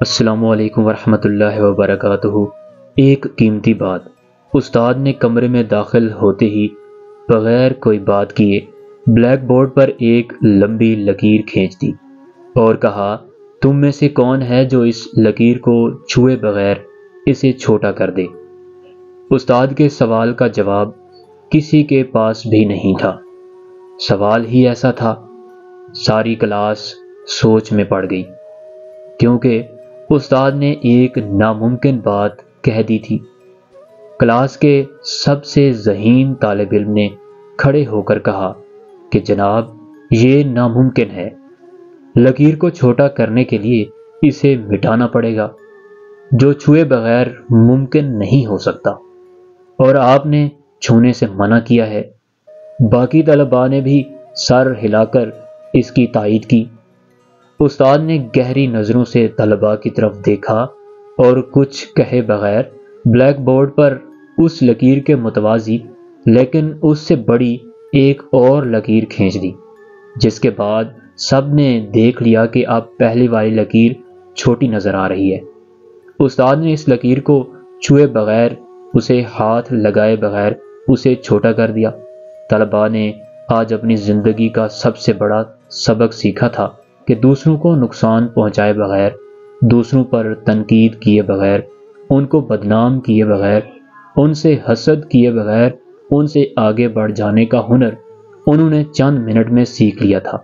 السلام علیکم ورحمۃ اللہ وبرکاتہ۔ ایک قیمتی بات۔ استاد نے کمرے میں داخل ہوتے ہی بغیر کوئی بات کیے بلیک بورڈ پر ایک لمبی لکیر کھینچ دی اور کہا، تم میں سے کون ہے جو اس لکیر کو چھوئے بغیر اسے چھوٹا کر دے؟ استاد کے سوال کا جواب کسی کے پاس بھی نہیں تھا۔ سوال ہی ایسا تھا۔ ساری کلاس سوچ میں پڑ گئی، کیونکہ استاد نے ایک ناممکن بات کہہ دی تھی۔ کلاس کے سب سے ذہین طالب علم نے کھڑے ہو کر کہا کہ جناب، یہ ناممکن ہے۔ لکیر کو چھوٹا کرنے کے لیے اسے مٹانا پڑے گا، جو چھوئے بغیر ممکن نہیں ہو سکتا، اور آپ نے چھونے سے منع کیا ہے۔ باقی طلباء نے بھی سر ہلا کر اس کی تائید کی۔ استاد نے گہری نظروں سے طلباء کی طرف دیکھا اور کچھ کہے بغیر بلیک بورڈ پر اس لکیر کے متوازی لیکن اس سے بڑی ایک اور لکیر کھینچ دی، جس کے بعد سب نے دیکھ لیا کہ اب پہلی والی لکیر چھوٹی نظر آ رہی ہے۔ استاد نے اس لکیر کو چھوئے بغیر، اسے ہاتھ لگائے بغیر اسے چھوٹا کر دیا۔ طلباء نے آج اپنی زندگی کا سب سے بڑا سبق سیکھا تھا کہ دوسروں کو نقصان پہنچائے بغیر، دوسروں پر تنقید کیے بغیر، ان کو بدنام کیے بغیر، ان سے حسد کیے بغیر، ان سے آگے بڑھ جانے کا ہنر انہوں نے چند منٹ میں سیکھ لیا تھا۔